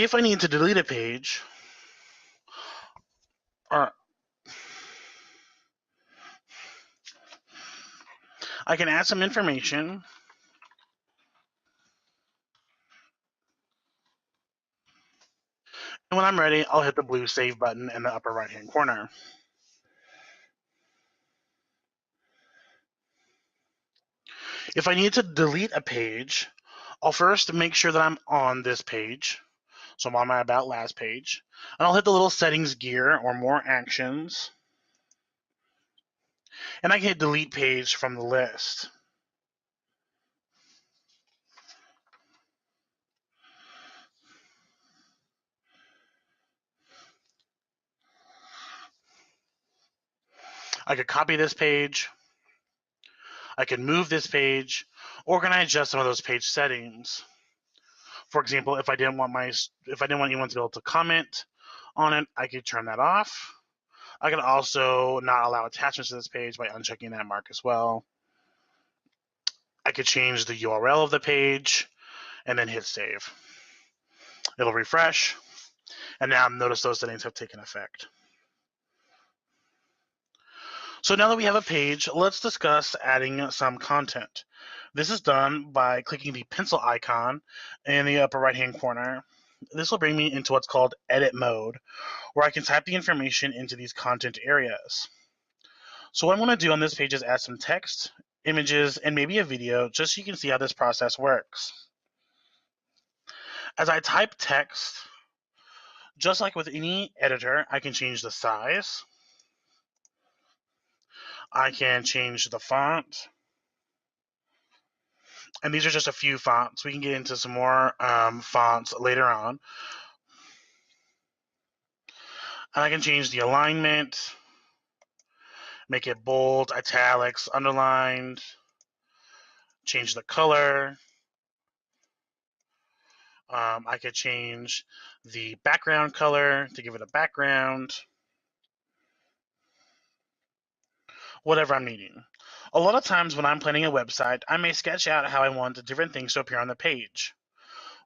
If I need to delete a page, or I can add some information, and when I'm ready, I'll hit the blue Save button in the upper right-hand corner. If I need to delete a page, I'll first make sure that I'm on this page. So I'm on my About Laz page. And I'll hit the little settings gear or more actions. And I can hit delete page from the list. I could copy this page. I could move this page, or can I adjust some of those page settings? For example, if I didn't want anyone to be able to comment on it, I could turn that off. I can also not allow attachments to this page by unchecking that mark as well. I could change the URL of the page and then hit save. It'll refresh, and now notice those settings have taken effect. So now that we have a page, let's discuss adding some content. This is done by clicking the pencil icon in the upper right-hand corner. This will bring me into what's called edit mode, where I can type the information into these content areas. So what I'm going to do on this page is add some text, images, and maybe a video, just so you can see how this process works. As I type text, just like with any editor, I can change the size. I can change the font. And these are just a few fonts. We can get into some more fonts later on. And I can change the alignment, make it bold, italics, underlined, change the color. I could change the background color to give it a background. Whatever I'm needing. A lot of times when I'm planning a website, I may sketch out how I want different things to appear on the page.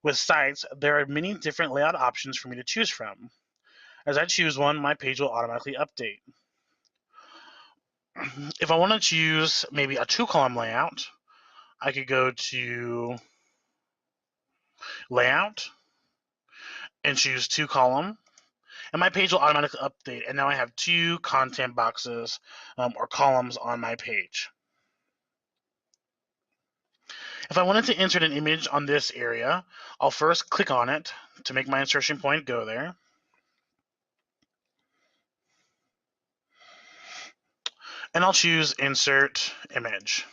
With sites, there are many different layout options for me to choose from. As I choose one, my page will automatically update. If I want to choose maybe a 2-column layout, I could go to Layout and choose 2-column, and my page will automatically update, and now I have 2 content boxes or columns on my page. If I wanted to insert an image on this area, I'll first click on it to make my insertion point go there. And I'll choose Insert Image.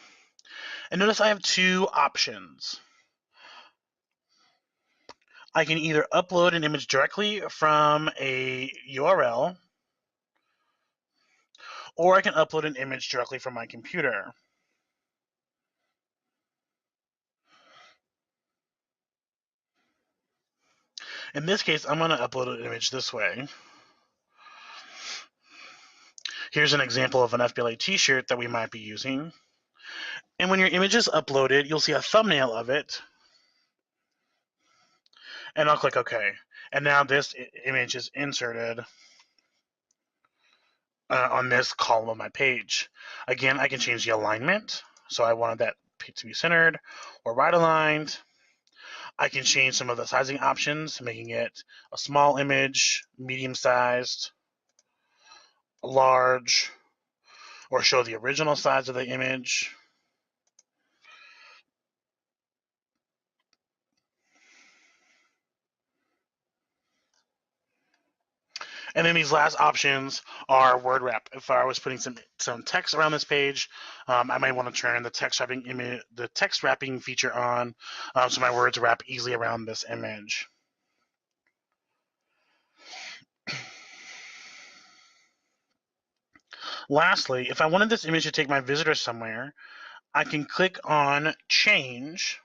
And notice I have 2 options. I can either upload an image directly from a URL, or I can upload an image directly from my computer. In this case, I'm going to upload an image this way. Here's an example of an FBLA t-shirt that we might be using. And when your image is uploaded, you'll see a thumbnail of it. And I'll click OK. And now this image is inserted on this column of my page. Again, I can change the alignment. So I wanted that to be centered or right aligned. I can change some of the sizing options, making it a small image, medium-sized, large, or show the original size of the image. And then these last options are word wrap. If I was putting some text around this page, I might want to turn the text wrapping feature on, so my words wrap easily around this image. Lastly, if I wanted this image to take my visitor somewhere, I can click on Change.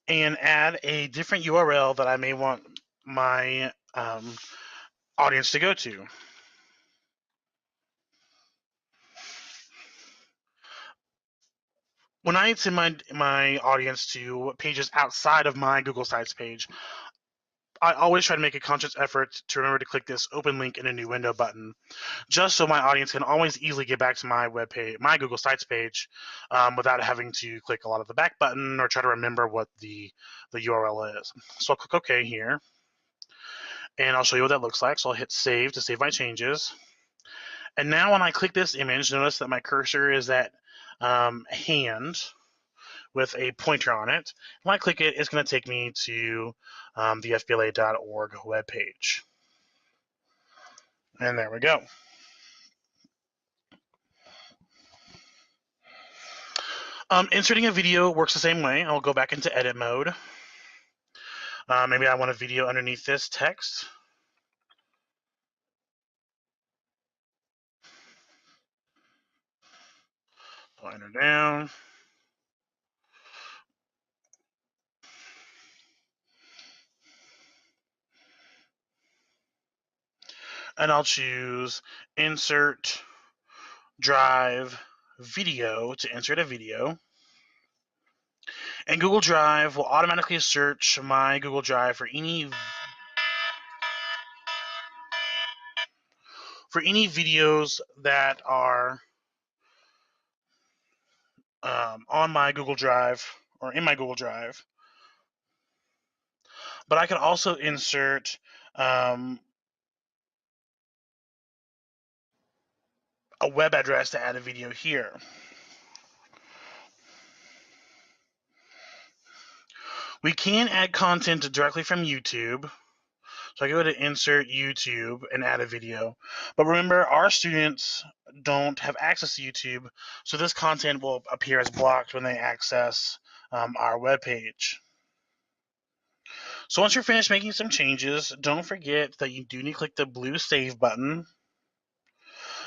And add a different URL that I may want my audience to go to. when I send my audience to pages outside of my Google Sites page, I always try to make a conscious effort to remember to click this open link in a new window button, just so my audience can always easily get back to my web page, my Google Sites page, without having to click a lot of the back button or try to remember what the URL is. So I'll click OK here, and I'll show you what that looks like. So I'll hit Save to save my changes. And now when I click this image, notice that my cursor is at hand with a pointer on it. When I click it, it's going to take me to the fbla.org webpage. And there we go. Inserting a video works the same way. I'll go back into edit mode. Maybe I want a video underneath this text. I'll enter down. And I'll choose Insert Drive Video to insert a video. And Google Drive will automatically search my Google Drive for any videos that are on my Google Drive or in my Google Drive. But I can also insert a web address to add a video here. We can add content directly from YouTube. So I go to Insert YouTube and add a video. But remember, our students don't have access to YouTube, so this content will appear as blocked when they access our webpage. So once you're finished making some changes, don't forget that you do need to click the blue Save button.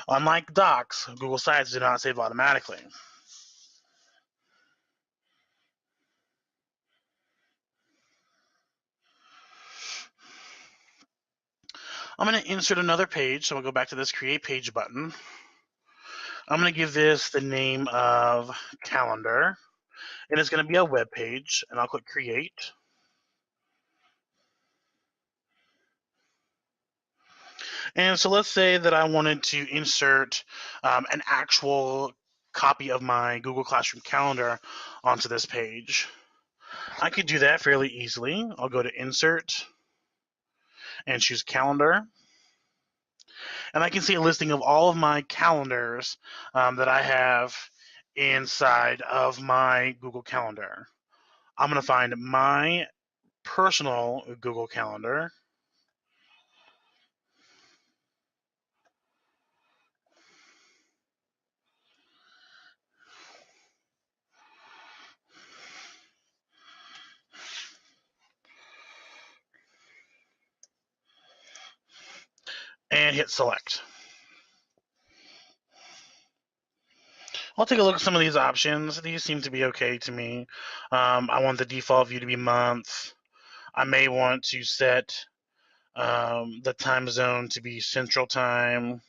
Unlike Docs, Google Sites do not save automatically. I'm going to insert another page, so I'll go back to this Create Page button. I'm going to give this the name of Calendar, and it's going to be a web page, and I'll click Create. And so let's say that I wanted to insert an actual copy of my Google Classroom calendar onto this page. I could do that fairly easily. I'll go to Insert and choose Calendar. And I can see a listing of all of my calendars that I have inside of my Google Calendar. I'm going to find my personal Google Calendar. And hit Select. I'll take a look at some of these options. These seem to be okay to me. I want the default view to be month. I may want to set the time zone to be Central Time.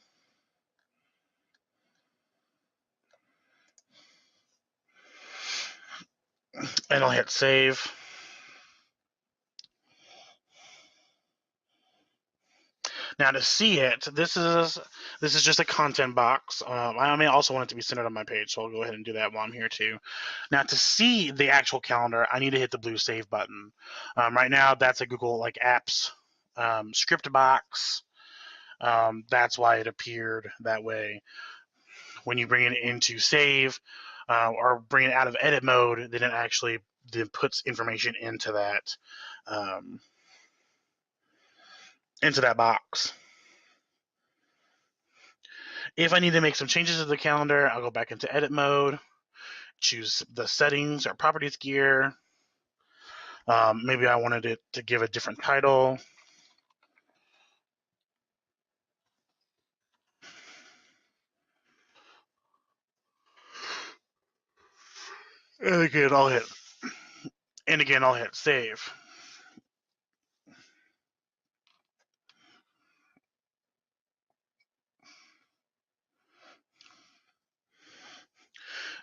And I'll hit Save. Now to see it, this is just a content box. I may also want it to be centered on my page, so I'll go ahead and do that while I'm here too. Now to see the actual calendar, I need to hit the blue Save button. Right now, that's a Google Apps script box. That's why it appeared that way. When you bring it into Save or bring it out of edit mode, then it actually puts information into that box. If I need to make some changes to the calendar, I'll go back into edit mode, choose the settings or properties gear. Maybe I wanted it to give a different title. And again, I'll hit save.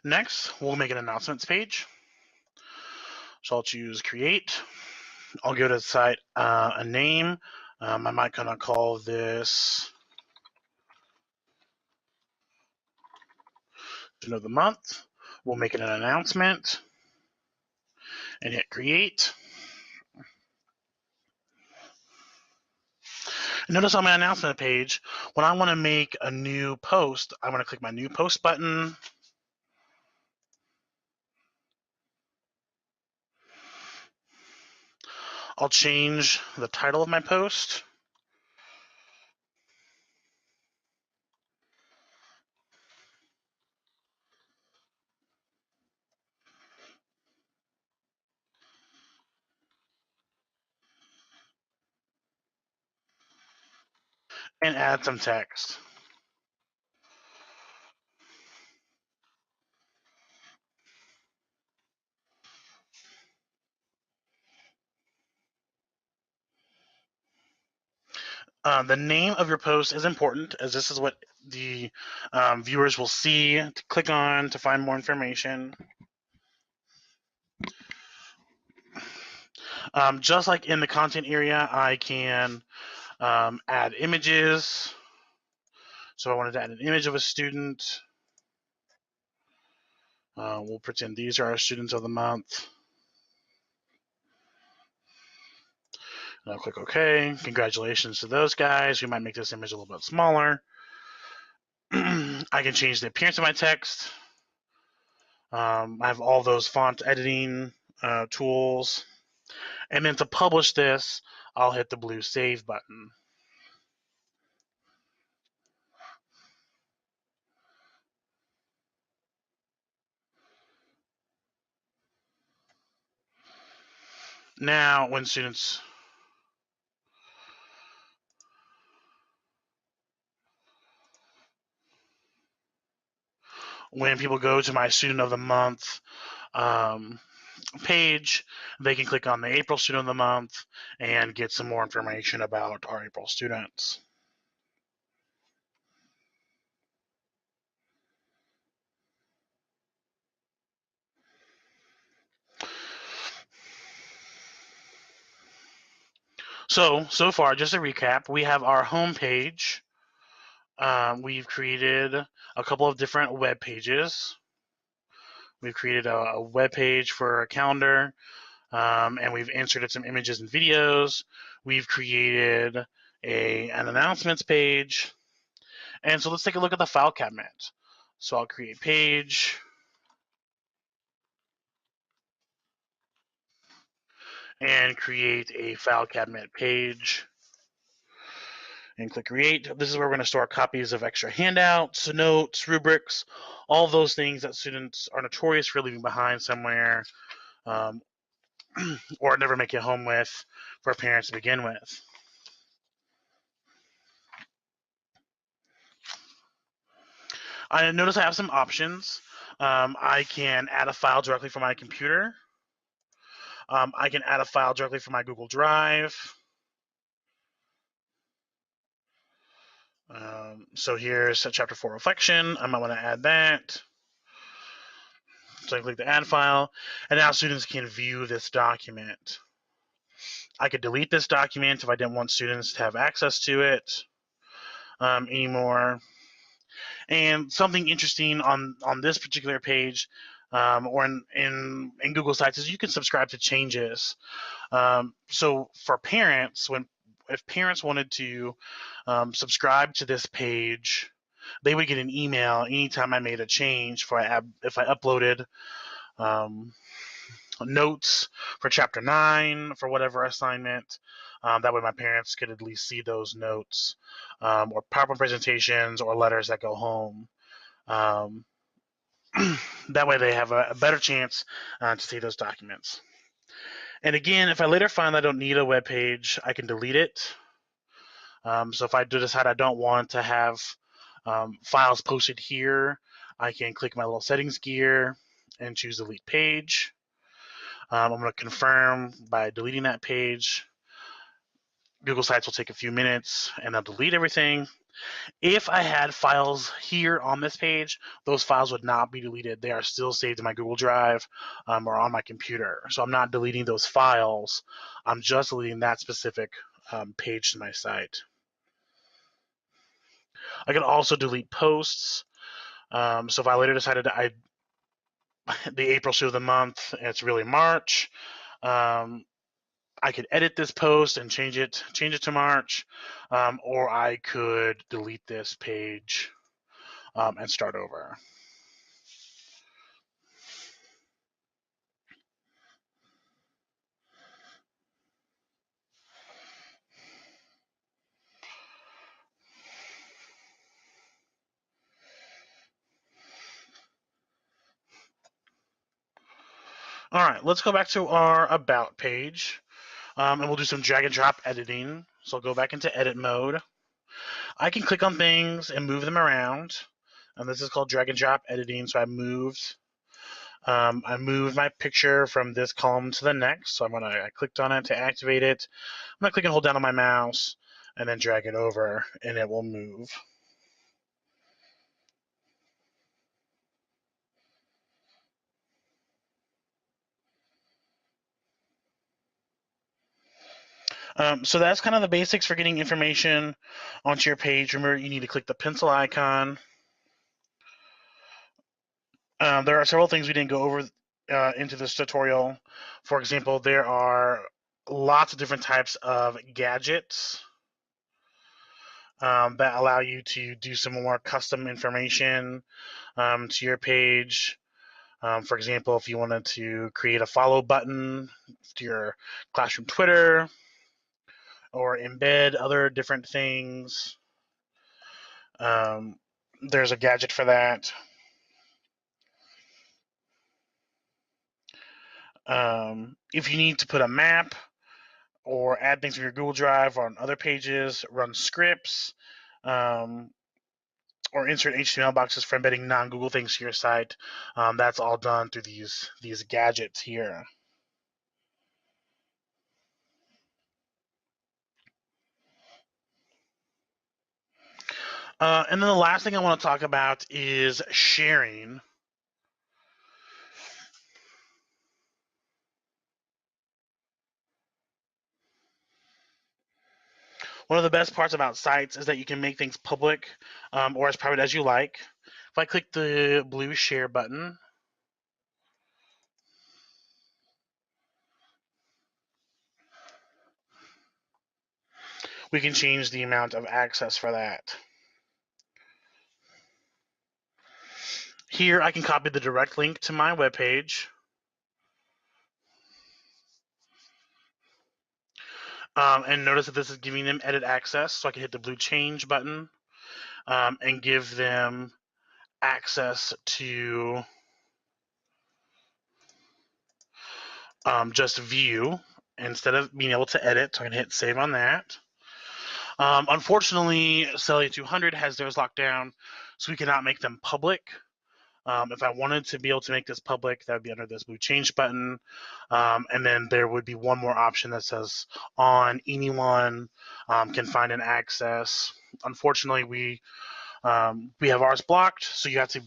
Next, we'll make an announcements page. So I'll choose create. I'll give the site a name. I might kind of call this Student of the Month. We'll make it an announcement and hit create. Notice on my announcement page, when I want to make a new post, I want to click my new post button. I'll change the title of my post. And add some text. The name of your post is important, as this is what the viewers will see to click on to find more information. Just like in the content area, I can add images. So I wanted to add an image of a student. We'll pretend these are our students of the month. And I'll click OK. Congratulations to those guys. We might make this image a little bit smaller. I can change the appearance of my text. I have all those font editing tools. And then to publish this, I'll hit the blue Save button. Now, when people go to my Student of the Month page, they can click on the April Student of the Month and get some more information about our April students. So far, just a recap, we have our home page. We've created a couple of different web pages. We've created a web page for a calendar, and we've inserted some images and videos. We've created an announcements page. And so let's take a look at the file cabinet. So I'll create page. And create a file cabinet page. And click create. This is where we're going to store copies of extra handouts, notes, rubrics, all those things that students are notorious for leaving behind somewhere, or never make it home with for parents to begin with. I notice I have some options. I can add a file directly from my computer. I can add a file directly from my Google Drive. So here's a chapter 4 reflection. I might want to add that. So I click the add file, and now students can view this document. I could delete this document if I didn't want students to have access to it anymore. And something interesting on this particular page, or in Google Sites, is you can subscribe to changes. So for parents, if parents wanted to subscribe to this page, they would get an email anytime I made a change. If I uploaded notes for chapter 9 for whatever assignment, that way my parents could at least see those notes, or PowerPoint presentations or letters that go home. That way they have a better chance to see those documents. And again, if I later find I don't need a web page, I can delete it. So if I do decide I don't want to have files posted here, I can click my little settings gear and choose delete page. I'm going to confirm by deleting that page. Google Sites will take a few minutes and they'll delete everything. If I had files here on this page, those files would not be deleted. They are still saved in my Google Drive or on my computer. So I'm not deleting those files. I'm just deleting that specific page to my site. I can also delete posts. So if I later decided the April show of the month, it's really March. I could edit this post and change it to March, or I could delete this page and start over. All right, let's go back to our About page, and we'll do some drag and drop editing. So I'll go back into edit mode. I can click on things and move them around, and this is called drag and drop editing. So I moved my picture from this column to the next. So I clicked on it to activate it. I'm gonna click and hold down on my mouse, and then drag it over, and it will move. So that's kind of the basics for getting information onto your page. Remember, you need to click the pencil icon. There are several things we didn't go over into this tutorial. For example, there are lots of different types of gadgets that allow you to do some more custom information to your page. For example, if you wanted to create a follow button to your classroom Twitter, or embed other different things, there's a gadget for that. If you need to put a map or add things from your Google Drive or on other pages, run scripts, or insert HTML boxes for embedding non-Google things to your site, that's all done through these gadgets here. And then the last thing I want to talk about is sharing. One of the best parts about sites is that you can make things public or as private as you like. If I click the blue share button, we can change the amount of access for that. Here I can copy the direct link to my webpage. And notice that this is giving them edit access, so I can hit the blue change button and give them access to just view instead of being able to edit. So I can hit save on that. Unfortunately, Celia 200 has theirs locked down, so we cannot make them public. If I wanted to be able to make this public, that would be under this blue change button. And then there would be one more option that says on anyone can find an access. Unfortunately, we have ours blocked, so you have to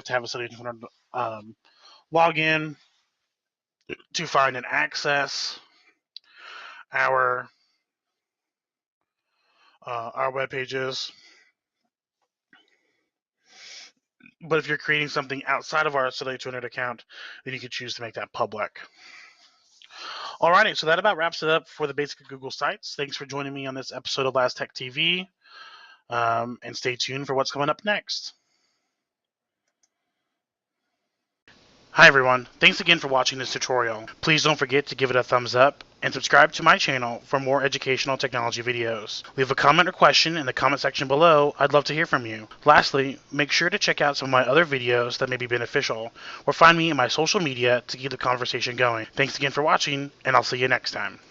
have a Celia 200 login to find an access our web pages. But if you're creating something outside of our Celia 200 account, then you could choose to make that public. Alrighty, so that about wraps it up for the basic of Google Sites. Thanks for joining me on this episode of LazTechTV, and stay tuned for what's coming up next. Hi everyone, thanks again for watching this tutorial. Please don't forget to give it a thumbs up and subscribe to my channel for more educational technology videos. Leave a comment or question in the comment section below. I'd love to hear from you. Lastly, make sure to check out some of my other videos that may be beneficial, or find me in my social media to keep the conversation going. Thanks again for watching, and I'll see you next time.